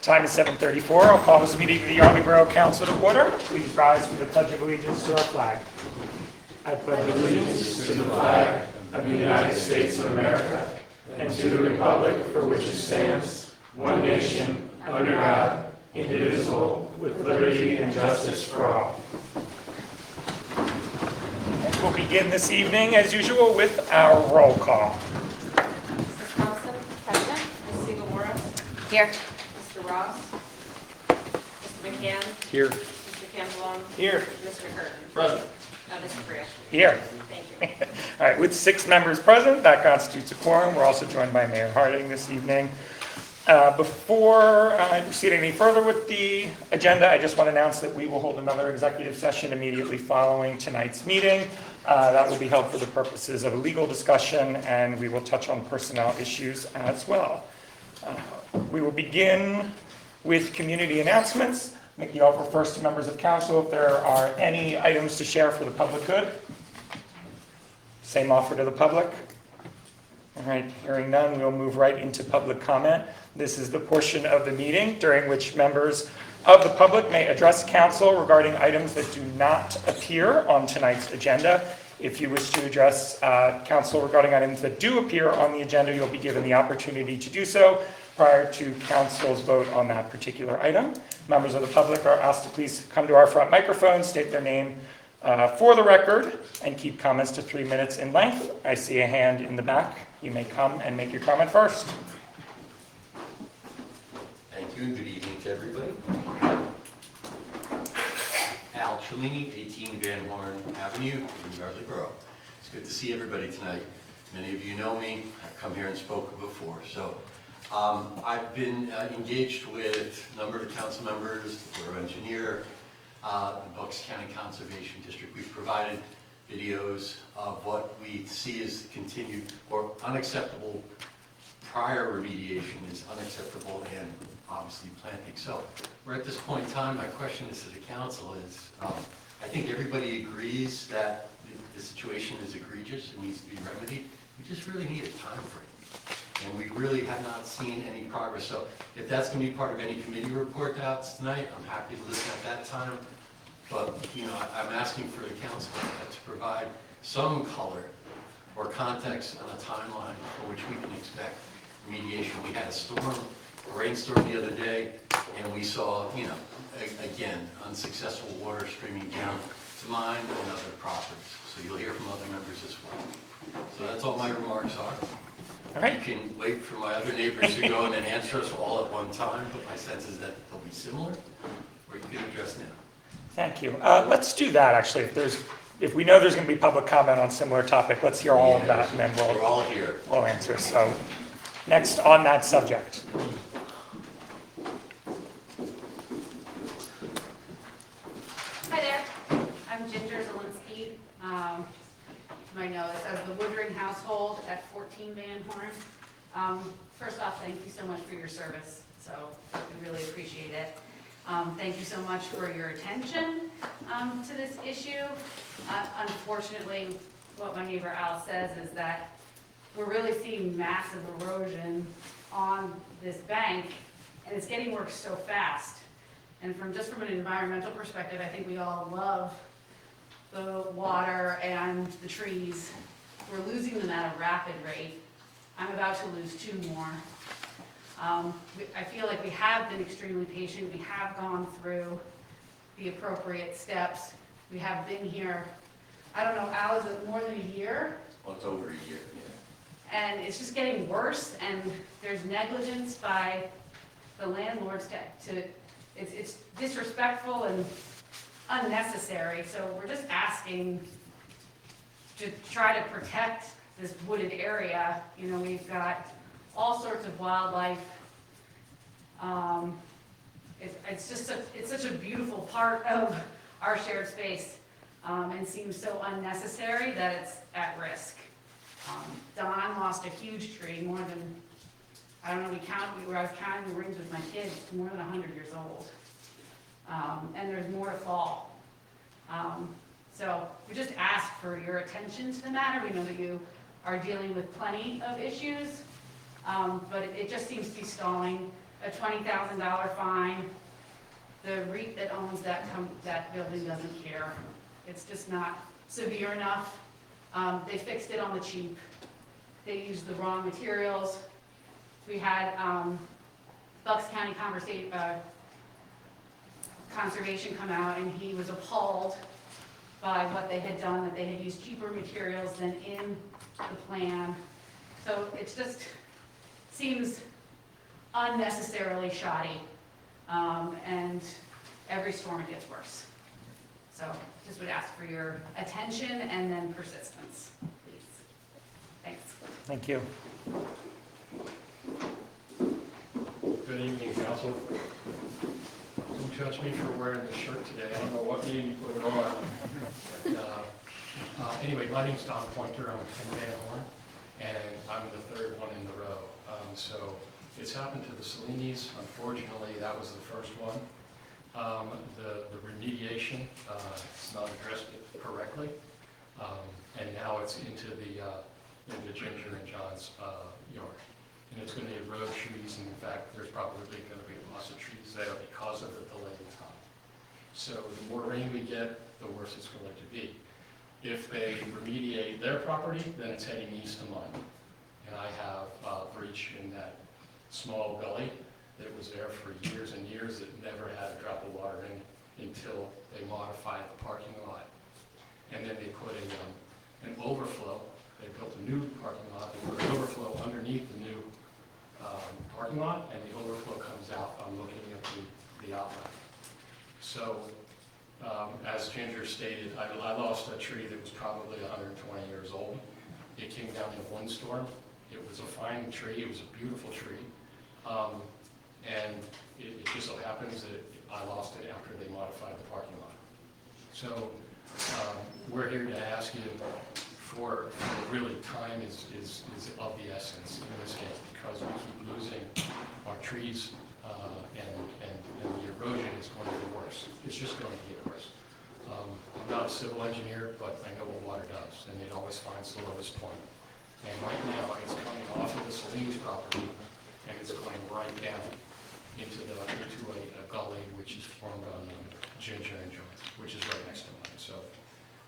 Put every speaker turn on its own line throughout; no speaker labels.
Time is 7:34. I'll call this meeting of the Yardley Borough Council to order. Please rise for the Pledge of Allegiance to our flag. I pledge allegiance to the flag of the United States of America and to the republic for which it stands, one nation, under God, indivisible, with liberty and justice for all. We'll begin this evening, as usual, with our roll call.
Mrs. Thompson, present. Ms. Siegel-Morris.
Here.
Mr. Ross. Mr. McCann.
Here.
Mr. Cantillon.
Here.
Mr. Curtin.
Present.
Mr. Freya.
Here.
Thank you.
All right, with 6 members present, that constitutes a quorum. We're also joined by Mayor Harding this evening. Before I proceed any further with the agenda, I just want to announce that we will hold another executive session immediately following tonight's meeting. That will be held for the purposes of a legal discussion, and we will touch on personnel issues as well. We will begin with community announcements. Make the offer first to members of council if there are any items to share for the public good. Same offer to the public. All right, hearing none, we'll move right into public comment. This is the portion of the meeting during which members of the public may address council regarding items that do not appear on tonight's agenda. If you wish to address council regarding items that do appear on the agenda, you'll be given the opportunity to do so prior to council's vote on that particular item. Members of the public are asked to please come to our front microphone, state their name for the record, and keep comments to 3 minutes in length. I see a hand in the back. You may come and make your comment first.
Thank you, and good evening to everybody. Al Cellini, 18 Van Horn Avenue in Yardley Borough. It's good to see everybody tonight. Many of you know me. I've come here and spoken before. So I've been engaged with a number of council members, the Borough Engineer, the Bucks County Conservation District. We've provided videos of what we see as continued or unacceptable prior remediation is unacceptable and obviously planting. So we're at this point in time, my question is to the council is, I think everybody agrees that the situation is egregious and needs to be remedied. We just really need a time frame. And we really have not seen any progress. So if that's going to be part of any committee report outs tonight, I'm happy to listen at that time. But, I'm asking for the council to provide some color or context on a timeline for which we can expect remediation. We had a rainstorm the other day, and we saw, again, unsuccessful water streaming down to mine and other properties. So you'll hear from other members as well. So that's all my remarks are.
All right.
You can wait for my other neighbors to go in and answer us all at one time, but my sense is that they'll be similar, or you can address now.
Thank you. Let's do that, actually. If we know there's going to be public comment on similar topic, let's hear all of that, and then
We're all here.
we'll answer. So next on that subject.
Hi there. I'm Ginger Zielinski. You might know this as the Woodring household at 14 Van Horn. First off, thank you so much for your service. So we really appreciate it. Thank you so much for your attention to this issue. Unfortunately, what my neighbor Al says is that we're really seeing massive erosion on this bank, and it's getting worse so fast. And from an environmental perspective, I think we all love the water and the trees. We're losing them at a rapid rate. I'm about to lose 2 more. I feel like we have been extremely patient. We have gone through the appropriate steps. We have been here, I don't know, Al, is it more than a year?
Well, it's over a year, yeah.
And it's just getting worse, and there's negligence by the landlords it's disrespectful and unnecessary. So we're just asking to try to protect this wooded area. We've got all sorts of wildlife. It's such a beautiful part of our shared space, and seems so unnecessary that it's at risk. Don lost a huge tree, more than, I don't know, I was counting the rings with my kids, more than 100 years old. And there's more to fall. So we just ask for your attention to the matter. We know that you are dealing with plenty of issues, but it just seems to be stalling. a $20,000 fine. The REIT that owns that building doesn't care. It's just not severe enough. They fixed it on the cheap. They used the wrong materials. We had Bucks County Conservation come out, and he was appalled by what they had done, that they had used cheaper materials than in the plan. So it just seems unnecessarily shoddy, and every storm it gets worse. So just would ask for your attention and then persistence, please. Thanks.
Thank you.
Good evening, council. Don't judge me for wearing this shirt today. I don't know what meeting you put it on. But, anyway, my name's Don Pointer. I'm from Van Horn, and I'm the third one in the row. So it's happened to the Salinis. Unfortunately, that was the first one. The remediation is not addressed correctly, and now it's into Ginger and John's yard. And it's going to erode trees, and in fact, there's probably going to be lots of trees there because of the delay in time. So the more rain we get, the worse it's going to be. If they remediate their property, then it's heading east to mine. And I have a breach in that small gully that was there for years and years that never had a drop of water in until they modified the parking lot. And then they put an overflow. They built a new parking lot, and put an overflow underneath the new parking lot, and the overflow comes out. I'm looking at the outlet. So, as Ginger stated, I lost a tree that was probably 120 years old. It came down in one storm. It was a fine tree. It was a beautiful tree. And it just so happens that I lost it after they modified the parking lot. So, we're here to ask you for really time is of the essence in this case, because we keep losing our trees, and the erosion is going to get worse. It's just going to get worse. I'm not a civil engineer, but I know what water does, and it always finds the lowest point. And right now, it's coming off of the Salinas property, and it's going right down into a gully which is formed on Ginger and Jones, which is right next to mine. So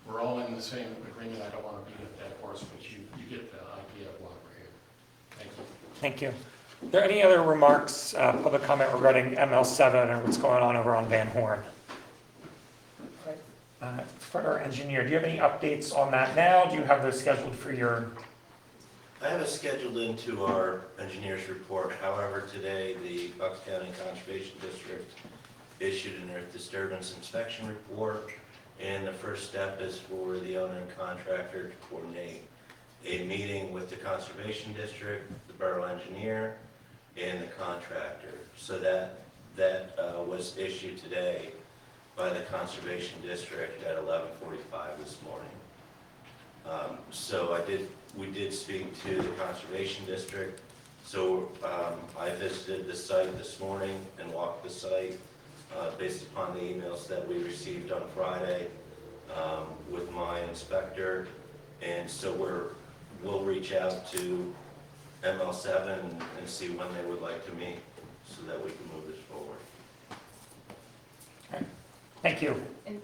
we're all in the same agreement. I don't want to beat up that horse, but you get the idea of why we're here. Thank you.
Thank you. Are there any other remarks, public comment regarding ML7 or what's going on over on Van Horn? For our engineer, do you have any updates on that now? Do you have those scheduled for your?
I have it scheduled into our engineer's report. However, today the Bucks County Conservation District issued an earth disturbance inspection report, and the first step is for the owner and contractor to coordinate a meeting with the Conservation District, the borough engineer, and the contractor. So that was issued today by the Conservation District at 11:45 this morning. So we did speak to the Conservation District. So I visited the site this morning and walked the site based upon the emails that we received on Friday with my inspector. And so we'll reach out to ML7 and see when they would like to meet so that we can move this forward.
Thank you.
And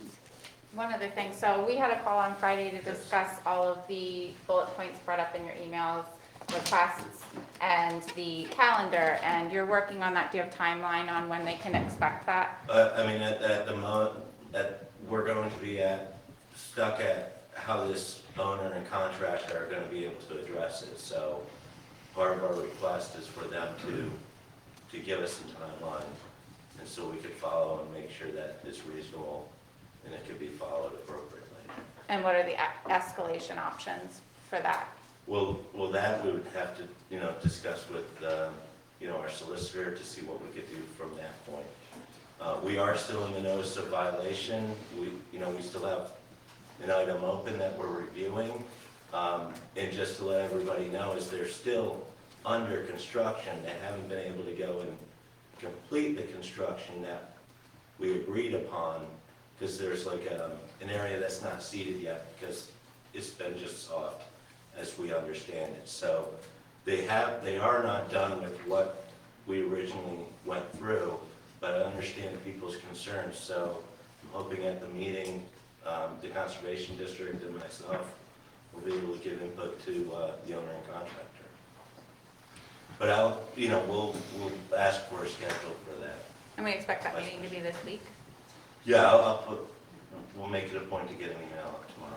one other thing, so we had a call on Friday to discuss all of the bullet points brought up in your emails, requests, and the calendar, and you're working on that. Do you have a timeline on when they can expect that?
I mean, at the moment, we're going to be stuck at how this owner and contractor are going to be able to address it. So part of our request is for them to give us a timeline, and so we could follow and make sure that it's reasonable and it could be followed appropriately.
And what are the escalation options for that?
Well, that we would have to, discuss with, our solicitor to see what we could do from that point. We are still in the notice of violation. We still have an item open that we're reviewing. And just to let everybody know, is they're still under construction. They haven't been able to go and complete the construction that we agreed upon, because there's like an area that's not seeded yet because it's been just soft, as we understand it. So they are not done with what we originally went through, but I understand people's concerns, so I'm hoping at the meeting, the Conservation District and myself will be able to give input to the owner and contractor. But we'll ask for a schedule for that.
And we expect that meeting to be this week.
Yeah, we'll make it a point to get an email out tomorrow.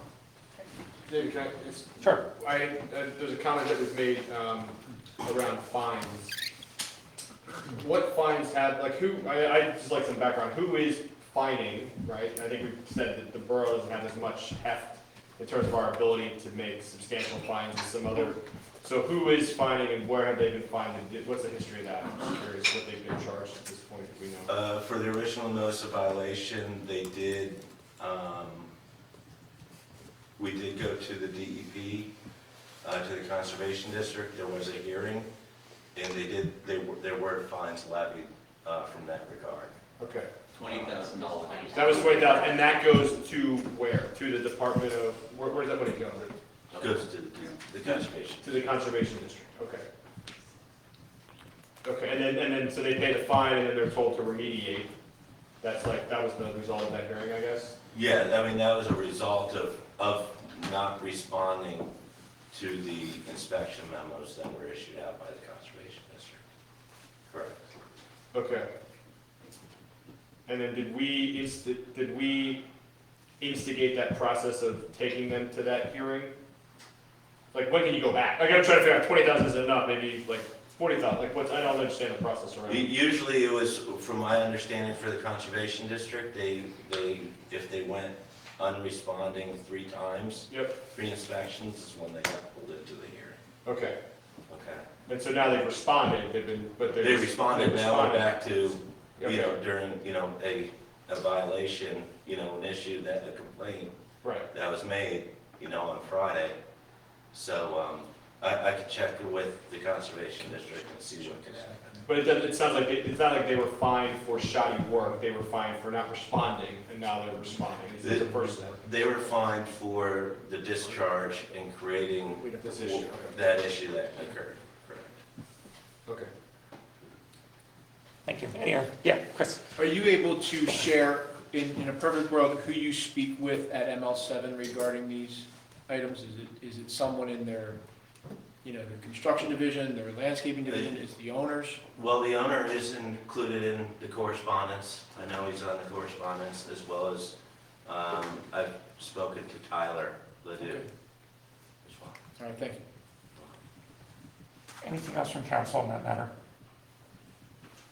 David, can I,
Sure.
there's a comment that was made around fines. What fines have, like I just like some background, who is fining, right? And I think we've said that the borough doesn't have as much heft in terms of our ability to make substantial fines as some other. So who is fining and where have they been fined? And what's the history of that? I'm just curious what they've been charged at this point, if we know.
For the original notice of violation, they did, we did go to the DEP, to the Conservation District. There was a hearing, and there were fines levied from that regard.
Okay.
$20,000.
That was 20,000, and that goes to where? To the Department of, where does that money go?
Goes to the Conservation.
To the Conservation District, okay. Okay, and then, so they pay the fine, and then they're told to remediate. That was the result of that hearing, I guess?
Yeah, I mean, that was a result of not responding to the inspection memos that were issued out by the Conservation District. Correct.
Okay. And then did we instigate that process of taking them to that hearing? Like, when can you go back? Like, I'm trying to figure out, 20,000 isn't enough, maybe like 40,000, like I don't understand the process around it.
Usually it was, from my understanding, for the Conservation District, if they went unresponding 3 times,
Yep,
3 inspections is when they got pulled into the hearing.
okay.
Okay.
And so now they've responded,
They responded, now we're back to,
Okay.
during, a violation, an issue that, a complaint
Right,
that was made, on Friday. So, I could check with the Conservation District and see what can happen.
but it sounds like, it's not like they were fined for shoddy work, they were fined for not responding, and now they're responding. Is the first step?
They were fined for the discharge and creating
This issue, okay.
that issue that occurred. Correct.
Okay.
Thank you. Yeah, Chris?
Are you able to share, in a perfect world, who you speak with at ML7 regarding these items? Is it someone in their, the construction division, their landscaping division, is the owners?
Well, the owner is included in the correspondence. I know he's on the correspondence, as well as, I've spoken to Tyler Ledoux
Okay.
as well.
All right, thank you.
Anything else from council on that matter?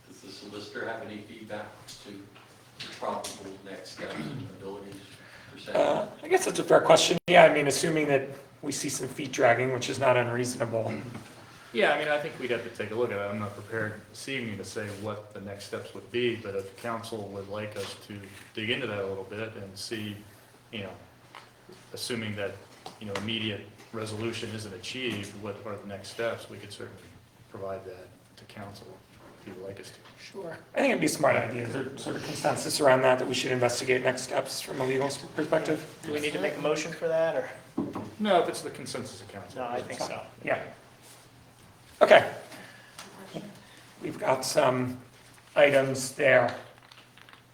Does the solicitor have any feedback to probable next steps and abilities per se?
I guess that's a fair question. Yeah, I mean, assuming that we see some feet dragging, which is not unreasonable.
Yeah, I mean, I think we'd have to take a look at it. I'm not prepared this evening to say what the next steps would be, but if council would like us to dig into that a little bit and see, assuming that, immediate resolution isn't achieved, what are the next steps, we could certainly provide that to council if you'd like us to.
Sure. I think it'd be a smart idea. Is there sort of consensus around that we should investigate next steps from a legal perspective?
Do we need to make a motion for that, or?
No, if it's the consensus of council.
No, I think so.
Yeah. Okay. We've got some items there.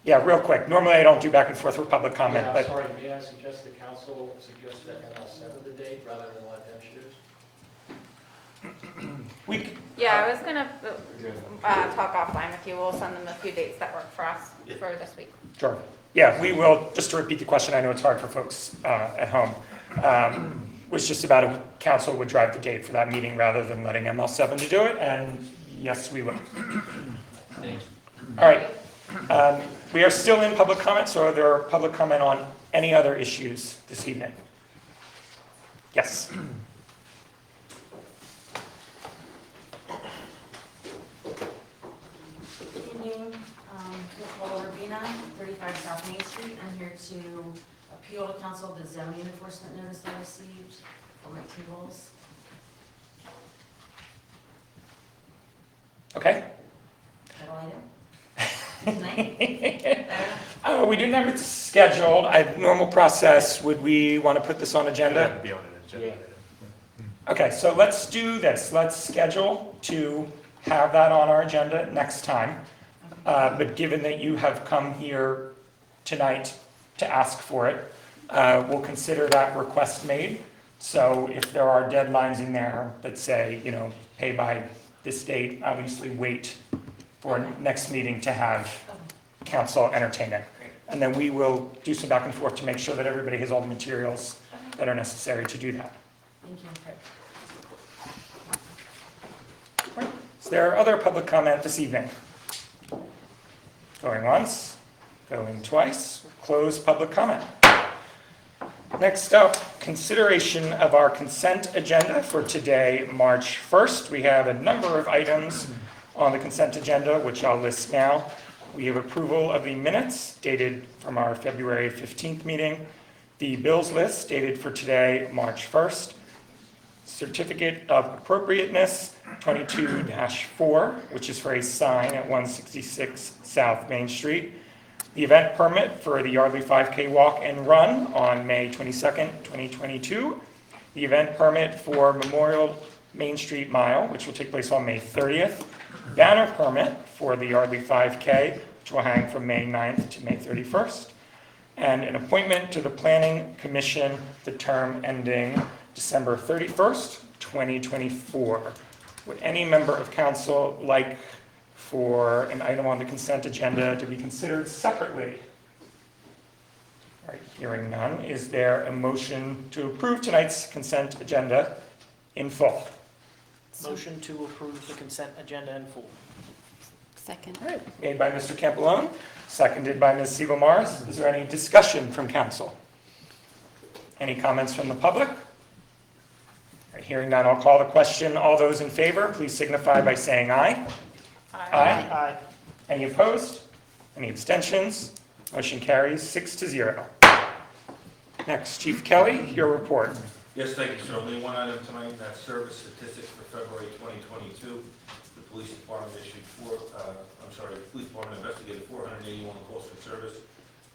Yeah, real quick. Normally I don't do back and forth with public comment, but
Sorry, may I suggest the council suggest that ML7 the date rather than let them choose?
we,
Yeah, I was gonna talk offline with you. We'll send them a few dates that work for us for this week.
sure. Yeah, we will, just to repeat the question, I know it's hard for folks at home, was just about if council would drive the date for that meeting rather than letting ML7 to do it, and yes, we will.
Thank you.
All right. We are still in public comment, so are there public comment on any other issues this evening? Yes.
Good evening, Nicole Urbina, 35 South Main Street. I'm here to appeal to council the zoning enforcement notice I received for my tables.
Okay.
That'll I do? Tonight? Better?
We didn't have it scheduled. Normal process, would we want to put this on
It
agenda?
would be on an agenda.
Okay, so let's do this. Let's schedule to have that on our agenda next time. But given that you have come here tonight to ask for it, we'll consider that request made. So if there are deadlines in there that say, pay by this date, obviously wait for next meeting to have council entertain it. And then we will do some back and forth to make sure that everybody has all the materials that are necessary to do that.
Thank you.
Is there other public comment this evening? Going once, going twice, close public comment. Next up, consideration of our consent agenda for today, March 1st. We have a number of items on the consent agenda, which I'll list now. We have approval of the minutes dated from our February 15th meeting, the bills list dated for today, March 1st, certificate of appropriateness 22-4, which is for a sign at 166 South Main Street, the event permit for the Yardley 5K Walk and Run on May 22nd, 2022, the event permit for Memorial Main Street Mile, which will take place on May 30th, banner permit for the Yardley 5K, which will hang from May 9th to May 31st, and an appointment to the Planning Commission, the term ending December 31st, 2024. Would any member of council like for an item on the consent agenda to be considered separately? All right, hearing none, is there a motion to approve tonight's consent agenda in full?
Motion to approve the consent agenda in full.
Second.
All right, made by Mr. Campbellone, seconded by Ms. Siebel-Morris. Is there any discussion from council? Any comments from the public? All right, hearing none, I'll call the question. All those in favor, please signify by saying aye. Aye. Any opposed? Any abstentions? Motion carries 6-0. Next, Chief Kelly, your report.
Yes, thank you, sir. Only one item tonight, that's service statistics for February 2022. The police department the police department investigated 481 calls for service,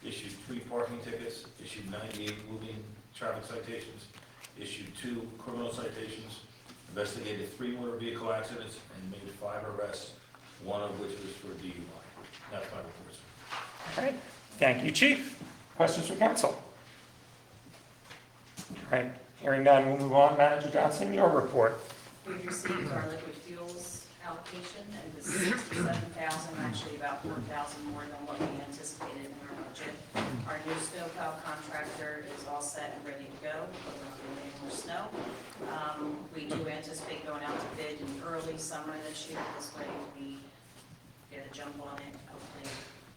issued 3 parking tickets, issued 98 moving traffic citations, issued 2 criminal citations, investigated 3 motor vehicle accidents, and made 5 arrests, one of which was for DUI. That's my report, sir.
All right, thank you, Chief. Questions from council? All right, hearing none, we'll move on. Manager Johnson, your report.
We've received our liquid fuels allocation, and it was 67,000, actually about 4,000 more than what we anticipated in our budget. Our new snowplow contractor is all set and ready to go, but we're not doing any more snow. We do anticipate going out to bid in early summer this year, this way we get a jump on it, hopefully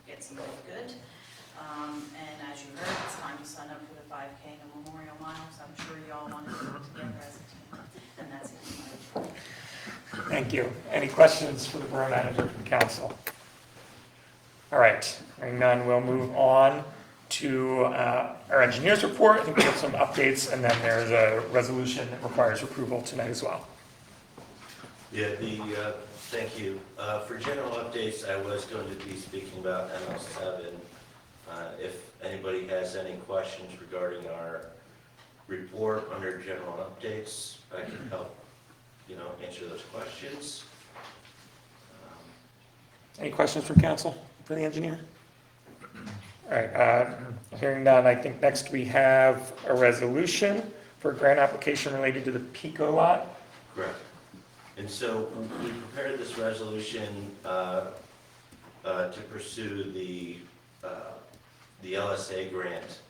get some good. And as you heard, it's time to sign up for the 5K and Memorial Mile, so I'm sure you all want to do it together as a team, and that's it.
Thank you. Any questions for the borough manager from council? All right, hearing none, we'll move on to our engineer's report. I think we have some updates, and then there's a resolution that requires approval tonight as well.
Yeah, thank you. For general updates, I was going to be speaking about ML7. If anybody has any questions regarding our report under general updates, I can help, answer those questions.
Any questions from council for the engineer? All right, hearing none, I think next we have a resolution for a grant application related to the Pico lot.
Correct. And so we prepared this resolution to pursue the Lsa Grant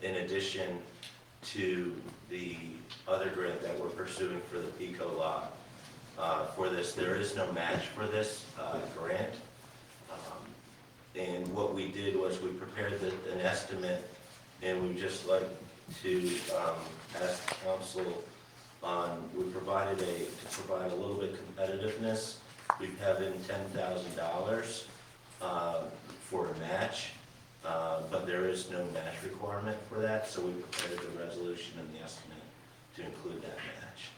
in addition to the other grant that we're pursuing for the Pico lot. For this, there is no match for this grant. And what we did was we prepared an estimate, and we'd just like to ask the council we provided to provide a little bit competitiveness. We have in $10,000 for a match, but there is no match requirement for that, so we prepared the resolution and the estimate to include that match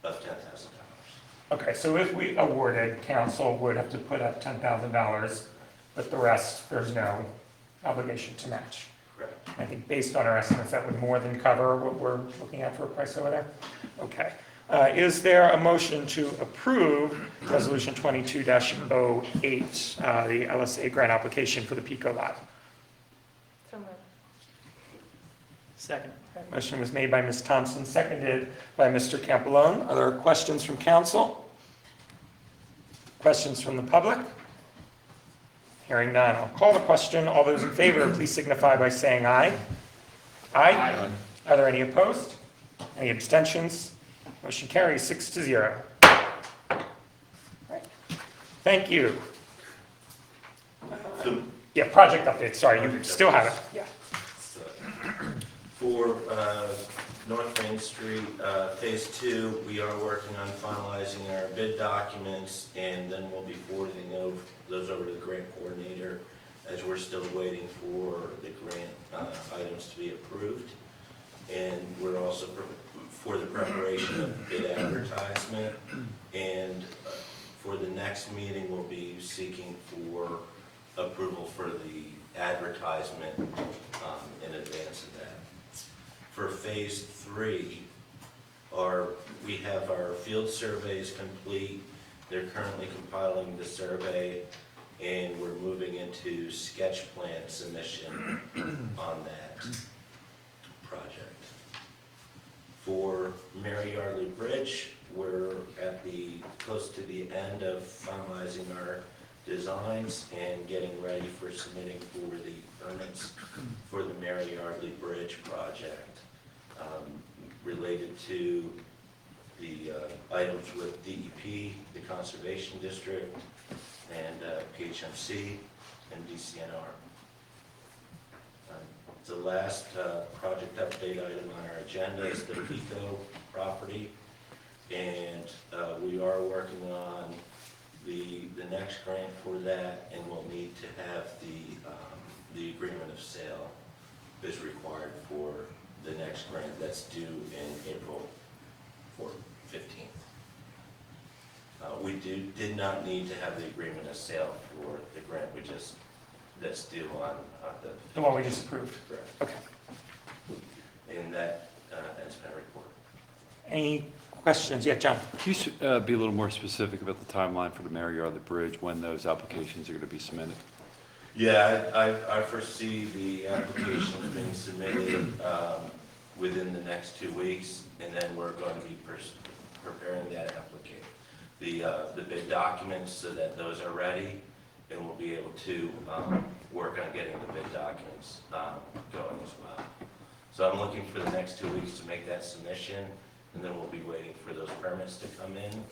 of $10,000.
Okay, so if we awarded, council would have to put up $10,000, but the rest, there's no obligation to match.
Correct.
I think based on our estimates, that would more than cover what we're looking at for a price over there. Okay. Is there a motion to approve Resolution 22-08, the LSA grant application for the Pico lot?
So moved.
Second.
Motion was made by Ms. Thompson, seconded by Mr. Campolone. Are there questions from council? Questions from the public? Hearing none, I'll call the question. All those in favor, please signify by saying aye. Aye. Are there any opposed? Any abstentions? Motion carries 6-0. Right. Thank you. Yeah, project update, sorry, you still have it. Yeah.
For North Main Street, Phase 2, we are working on finalizing our bid documents, and then we'll be forwarding those over to the grant coordinator, as we're still waiting for the grant items to be approved. And we're also for the preparation of bid advertisement, and for the next meeting, we'll be seeking for approval for the advertisement in advance of that. For Phase 3, we have our field surveys complete. They're currently compiling the survey, and we're moving into sketch plan submission on that project. For Mary Yardley Bridge, we're close to the end of finalizing our designs and getting ready for submitting for the permits for the Mary Yardley Bridge project. Related to the items with DEP, the Conservation District, and PHMC and DCNR. The last project update item on our agenda is the Pico property, and we are working on the next grant for that, and we'll need to have the agreement of sale is required for the next grant that's due in April 15th. We did not need to have the agreement of sale for the grant that's due on
The one we just approved.
correct.
Okay.
And that ends my report.
Any questions? Yeah, John?
Can you be a little more specific about the timeline for the Mary Yardley Bridge, when those applications are going to be submitted?
Yeah, I foresee the applications being submitted within the next 2 weeks, and then we're going to be preparing that application, the bid documents, so that those are ready, and we'll be able to work on getting the bid documents going as well. So I'm looking for the next 2 weeks to make that submission, and then we'll be waiting for those permits to come in.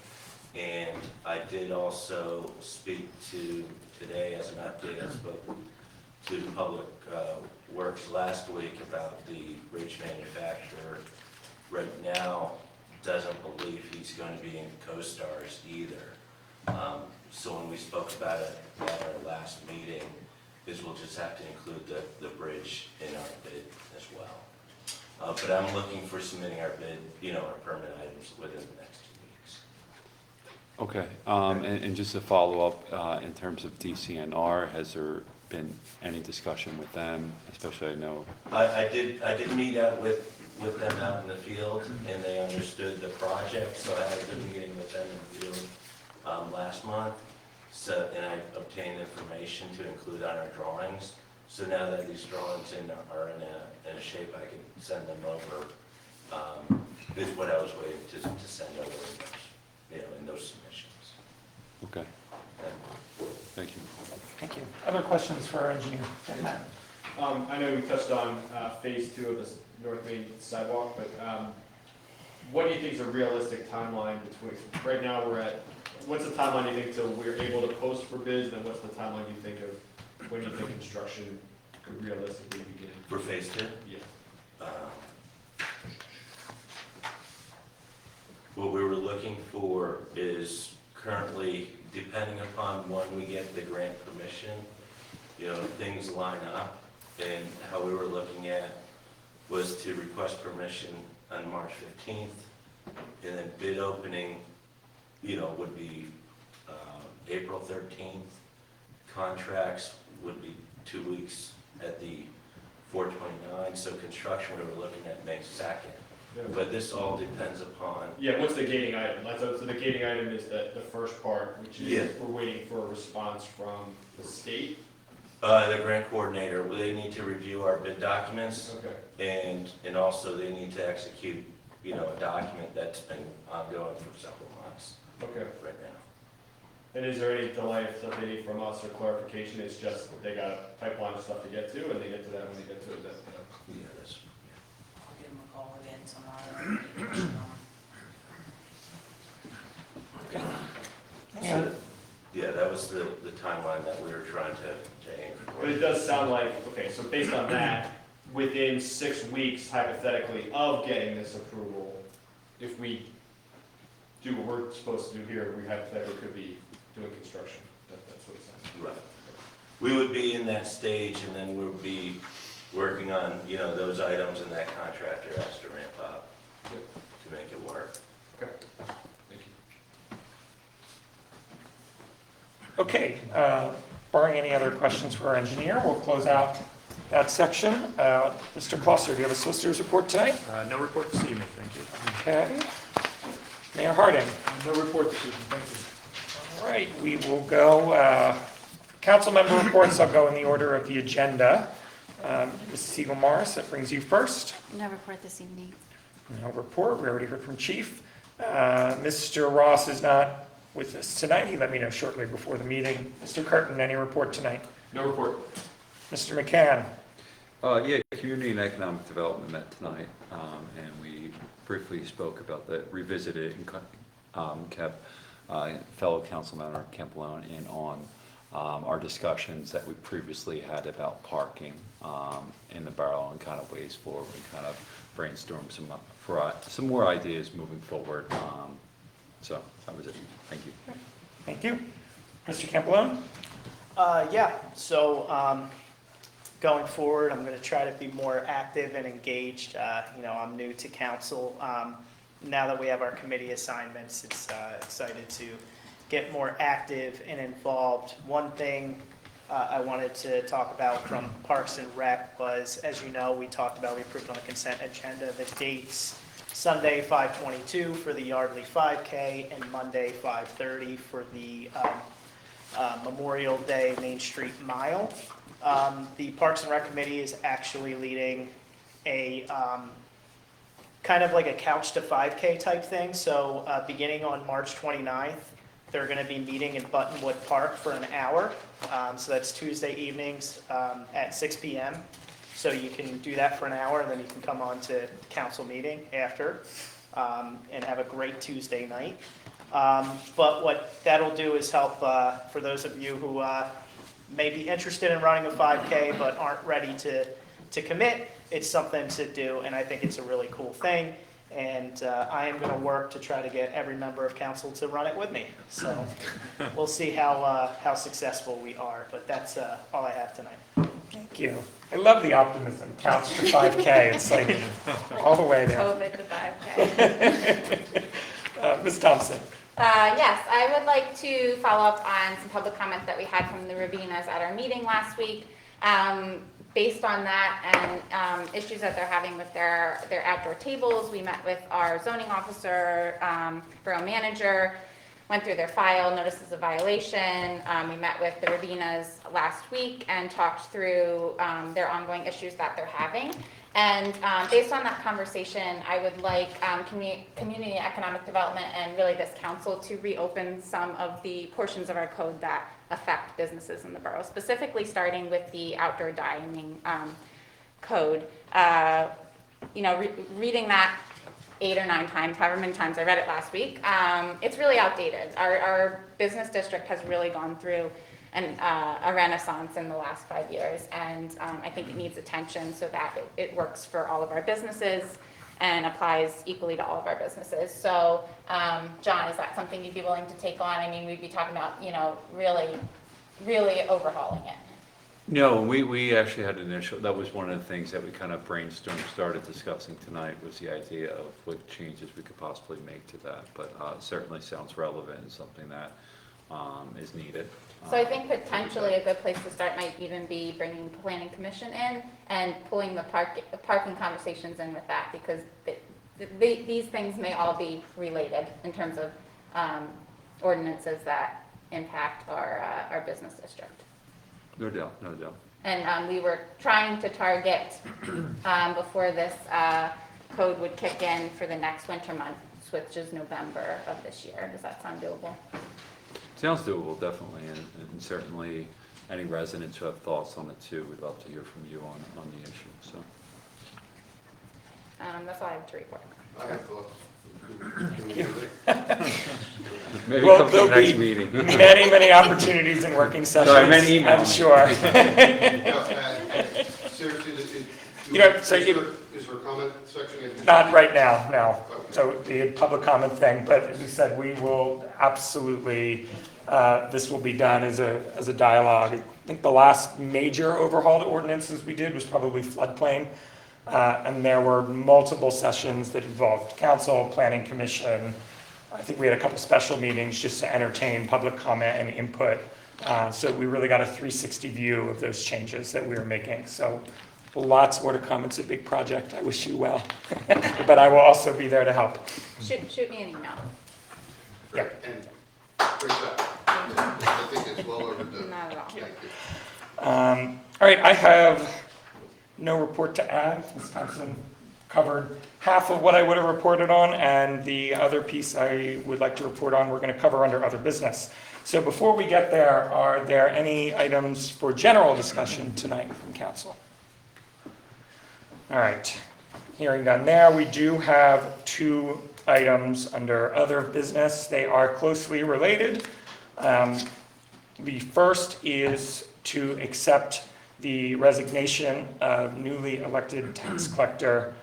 And I did also speak to, today as an update, I spoke to Public Works last week about the bridge manufacturer. Right now, doesn't believe he's going to be in co-stars either. So when we spoke about it at our last meeting, is we'll just have to include the bridge in our bid as well. But I'm looking for submitting our bid, our permit items within the next 2 weeks.
Okay, and just to follow up, in terms of DCNR, has there been any discussion with them, especially I know?
I did meet out with them out in the field, and they understood the project, so I had a good meeting with them in the field last month. So, and I obtained information to include on our drawings. So now that these drawings are in a shape I can send them over, is what I was waiting to send over in those submissions.
Okay, thank you.
Thank you. Other questions for our engineer? Matt?
I know we touched on Phase 2 of this North Main sidewalk, but what do you think is a realistic timeline between, right now what's the timeline you think till we're able to post for bids, and then what's the timeline you think of when you think construction could realistically begin?
For Phase 2?
Yeah.
What we were looking for is currently, depending upon when we get the grant permission, things line up. And how we were looking at was to request permission on March 15th, and then bid opening, would be April 13th. Contracts would be 2 weeks at the 4/29, so construction, we were looking at May 2nd. but this all depends upon,
Yeah, what's the gating item? So the gating item is the first part, which
Yeah.
is we're waiting for a response from the state.
the grant coordinator, they need to review our bid documents,
Okay.
and also they need to execute, a document that's been ongoing for several months
Okay.
right now.
And is there any delay if they need from us or clarification? It's just they got a pipeline of stuff to get to, and they get to that when they get to it.
Yeah, that's,
I'll give them a call again tomorrow.
yeah, that was the timeline that we were trying to aim for.
But it does sound like, okay, so based on that, within 6 weeks hypothetically of getting this approval, if we do what we're supposed to do here, we hypothetically could be doing construction. That's what it sounds like.
Right. We would be in that stage, and then we'll be working on, those items, and that contractor has to ramp up to make it work.
Okay. Thank you.
Okay, barring any other questions for our engineer, we'll close out that section. Mr. Closter, do you have a solicitor's report tonight?
No report this evening, thank you.
Okay. Mayor Harding.
No report this evening, thank you.
All right, we will go, council member reports, I'll go in the order of the agenda. Mrs. Siegel Morris, that brings you first.
No report this evening.
No report, we already heard from Chief. Mr. Ross is not with us tonight, he let me know shortly before the meeting. Mr. Curtin, any report tonight?
No report.
Mr. McCann?
Yeah, Community and Economic Development met tonight, and we briefly spoke about that, revisited and kept fellow council member Campbell in on our discussions that we previously had about parking in the borough and kind of ways forward. We kind of brainstormed some more ideas moving forward. So that was it. Thank you.
Thank you. Mr. Campbell?
Yeah, so going forward, I'm going to try to be more active and engaged. I'm new to council. Now that we have our committee assignments, it's excited to get more active and involved. One thing I wanted to talk about from Parks and Rec was, as you know, we approved on the consent agenda the dates: Sunday 5/22 for the Yardley 5K and Monday 5/30 for the Memorial Day Main Street Mile. The Parks and Rec Committee is actually leading a kind of like a couch to 5K type thing. So beginning on March 29th, they're going to be meeting in Buttonwood Park for an hour. So that's Tuesday evenings at 6 p.m. So you can do that for an hour, and then you can come on to council meeting after and have a great Tuesday night. But what that'll do is help for those of you who may be interested in running a 5K but aren't ready to commit. It's something to do, and I think it's a really cool thing. And I am going to work to try to get every member of council to run it with me. So we'll see how successful we are. But that's all I have tonight.
Thank you. I love the optimism. Couch to 5K. It's like all the way there.
COVID to 5K.
Ms. Thompson.
Yes, I would like to follow up on some public comments that we had from the Rabinas at our meeting last week. Based on that and issues that they're having with their outdoor tables, we met with our zoning officer, borough manager, went through their file, notices of violation. We met with the Rabinas last week and talked through their ongoing issues that they're having. And based on that conversation, I would like community economic development and really this council to reopen some of the portions of our code that affect businesses in the borough, specifically starting with the outdoor dining code. Reading that 8 or 9 times, however many times I read it last week, it's really outdated. Our business district has really gone through a renaissance in the last 5 years, and I think it needs attention so that it works for all of our businesses and applies equally to all of our businesses. So, John, is that something you'd be willing to take on? I mean, we'd be talking about, really, really overhauling it.
No, we actually had that was one of the things that we kind of started discussing tonight, was the idea of what changes we could possibly make to that. But it certainly sounds relevant and something that is needed.
So I think potentially a good place to start might even be bringing the planning commission in and pulling the parking conversations in with that, because these things may all be related in terms of ordinances that impact our business district.
No doubt, no doubt.
And we were trying to target before this code would kick in for the next winter month, which is November of this year. Does that sound doable?
Sounds doable, definitely, and certainly any residents who have thoughts on it too, we'd love to hear from you on the issue, so.
That's all I have to report.
I have thoughts.
Maybe
Well,
come to the
there'll
next
be
meeting.
Many, many opportunities in working sessions,
Sorry, many
I'm
emails.
sure.
Seriously,
You know, so
is there a comment section?
Not right now, no. So the public comment thing, but as you said, we will absolutely, this will be done as a dialogue. I think the last major overhaul to ordinances we did was probably floodplain. And there were multiple sessions that involved council, planning commission. I think we had a couple special meetings just to entertain public comment and input. So we really got a 360 view of those changes that we were making. So lots more to come. It's a big project. I wish you well. But I will also be there to help.
Shoot me an email.
Yeah.
And great job. I think it's well overdue.
Not at all.
Thank you.
All right, I have no report to add. Ms. Thompson covered half of what I would have reported on, and the other piece I would like to report on, we're going to cover under other business. So before we get there, are there any items for general discussion tonight from council? All right, hearing none there, we do have two items under other business. They are closely related. The first is to accept the resignation of newly elected tax collector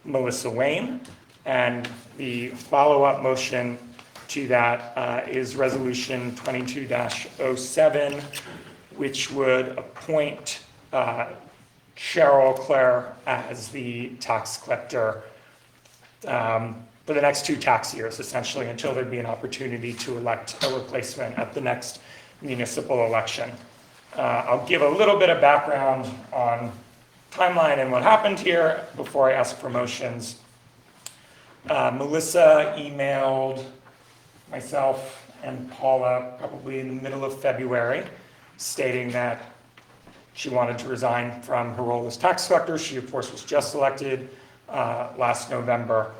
Melissa Wayne. And the follow-up motion to that is Resolution 22-07, which would appoint Cheryl Clare as the tax collector for the next 2 tax years, essentially, until there'd be an opportunity to elect a replacement at the next municipal election. I'll give a little bit of background on timeline and what happened here before I ask for motions. Melissa emailed myself and Paula probably in the middle of February, stating that she wanted to resign from her role as tax collector. She, of course, was just elected last November.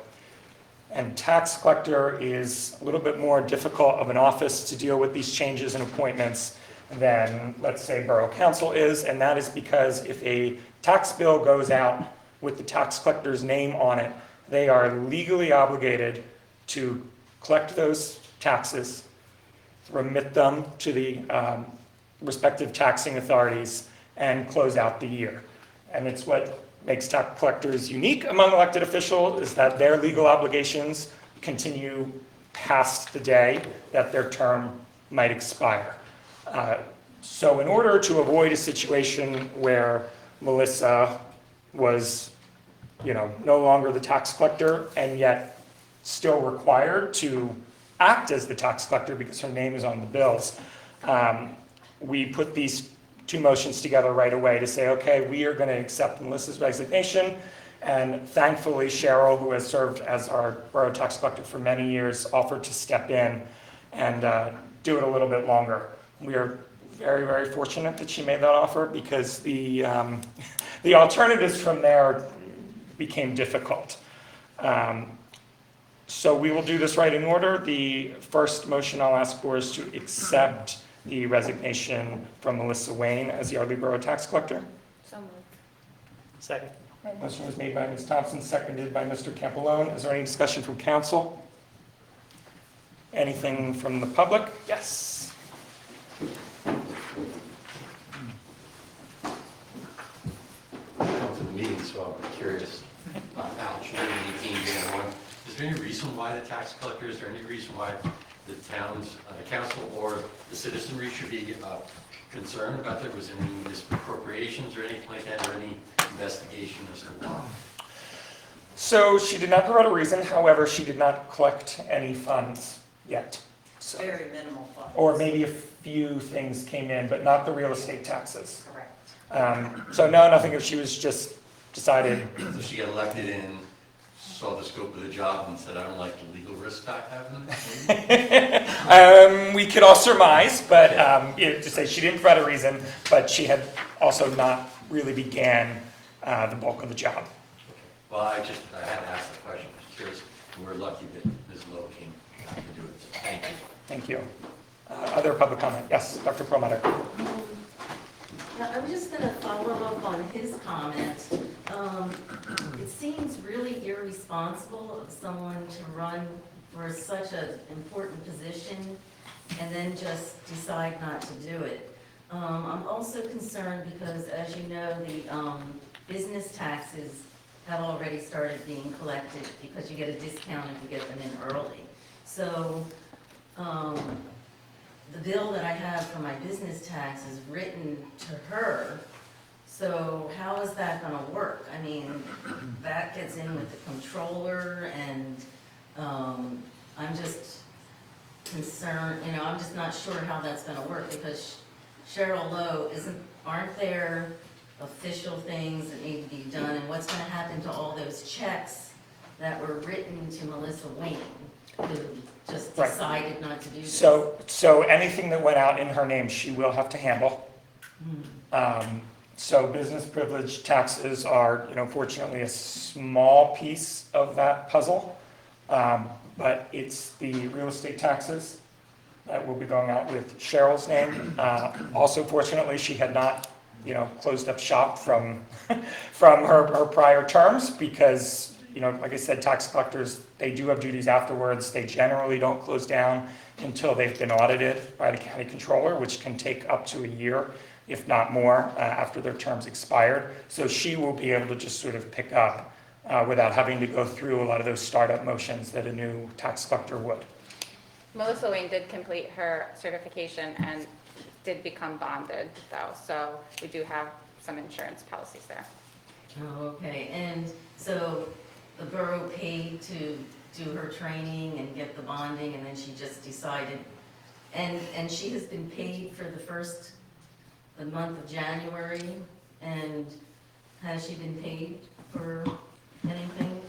And tax collector is a little bit more difficult of an office to deal with these changes and appointments than, let's say, borough council is, and that is because if a tax bill goes out with the tax collector's name on it, they are legally obligated to collect those taxes, remit them to the respective taxing authorities, and close out the year. And it's what makes tax collectors unique among elected officials, is that their legal obligations continue past the day that their term might expire. So in order to avoid a situation where Melissa was, no longer the tax collector and yet still required to act as the tax collector because her name is on the bills, we put these 2 motions together right away to say, okay, we are going to accept Melissa's resignation. And thankfully, Cheryl, who has served as our borough tax collector for many years, offered to step in and do it a little bit longer. We are very, very fortunate that she made that offer because the alternatives from there became difficult. So we will do this right in order. The first motion I'll ask for is to accept the resignation from Melissa Wayne as the Yardley Borough Tax Collector.
So moved.
Second.
Motion was made by Ms. Thompson, seconded by Mr. Campolone. Is there any discussion from council? Anything from the public? Yes.
Come to the meeting, so I'm curious. Ouch, 18 grand one. Is there any reason why the tax collector, is there any reason why the town's, the council or the citizenry should be concerned about there was any misappropriations or anything like that, or any investigation as to why?
So she did not provide a reason. However, she did not collect any funds yet. So,
Very minimal funds.
or maybe a few things came in, but not the real estate taxes.
Correct.
So no, nothing. She was just decided.
So she got elected in saw the scope of the job and said, I don't like the legal risk I have in it?
We could all surmise, but to say she didn't provide a reason, but she had also not really began the bulk of the job.
Well, I had to ask the question, I was curious, and we're lucky that Ms. Lowe came back to do it, so thank you.
Thank you. Other public comment? Yes, Dr. Perlmutter.
Now, I was just going to follow up on his comment. It seems really irresponsible of someone to run for such an important position and then just decide not to do it. I'm also concerned because, as you know, the business taxes have already started being collected because you get a discount if you get them in early. So the bill that I have for my business tax is written to her, so how is that gonna work? I mean, that gets in with the controller, and I'm just concerned, I'm just not sure how that's gonna work, because Cheryl Lowe, aren't there official things that need to be done, and what's gonna happen to all those checks that were written to Melissa Wayne, who just
Right.
decided not to do this?
So anything that went out in her name, she will have to handle. So business privilege taxes are, fortunately a small piece of that puzzle. But it's the real estate taxes that will be going out with Cheryl's name. Also, fortunately, she had not, closed up shop from her prior terms because, like I said, tax collectors, they do have duties afterwards. They generally don't close down until they've been audited by the county controller, which can take up to a year, if not more, after their terms expired. So she will be able to just sort of pick up without having to go through a lot of those startup motions that a new tax collector would.
Melissa Wayne did complete her certification and did become bonded though, so we do have some insurance policies there.
Oh, okay, and so the borough paid to do her training and get the bonding, and then she just decided, and she has been paid for the month of January, and has she been paid for anything?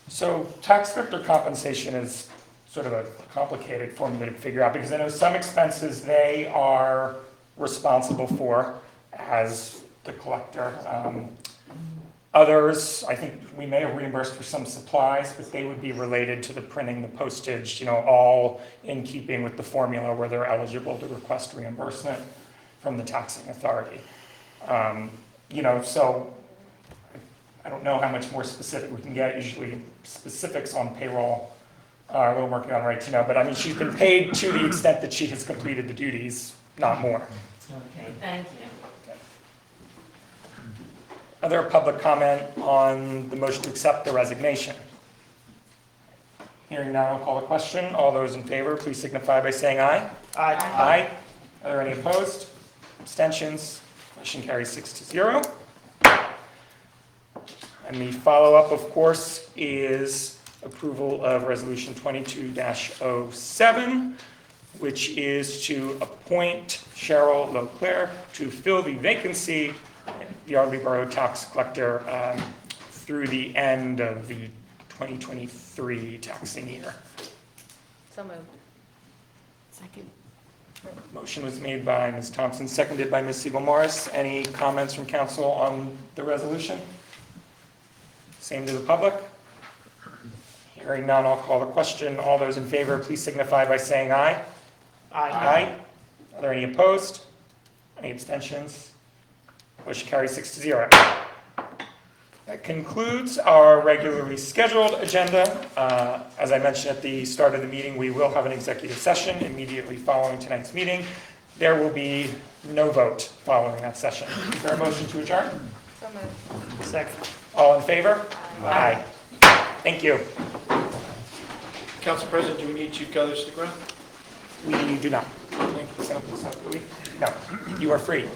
So tax collector compensation is sort of a complicated formula to figure out because I know some expenses they are responsible for as the collector. Others, I think we may have reimbursed for some supplies, but they would be related to the printing, the postage, all in keeping with the formula where they're eligible to request reimbursement from the taxing authority. So I don't know how much more specific we can get. Usually specifics on payroll we're working on right to know, but I mean, she's been paid to the extent that she has completed the duties, not more.
Okay, thank you.
Other public comment on the motion to accept the resignation? Hearing none, I'll call the question. All those in favor, please signify by saying aye.
Aye.
Aye. Are there any opposed? Abstentions? Motion carries 6-0. And the follow-up, of course, is approval of Resolution 22-07, which is to appoint Cheryl Leclerc to fill the vacancy the Yardley Borough Tax Collector through the end of the 2023 taxing year.
So moved.
Second.
Motion was made by Ms. Thompson, seconded by Ms. Siebel-Morris. Any comments from council on the resolution? Same to the public? Hearing none, I'll call the question. All those in favor, please signify by saying aye. Aye. Are there any opposed? Any abstentions? Motion carries 6-0. That concludes our regularly scheduled agenda. As I mentioned at the start of the meeting, we will have an executive session immediately following tonight's meeting. There will be no vote following that session. Is there a motion to adjourn?
So moved.
Second.
All in favor? Aye. Thank you.
Council President, do we need Chief Keller to stick around?
We do not. No, you are free.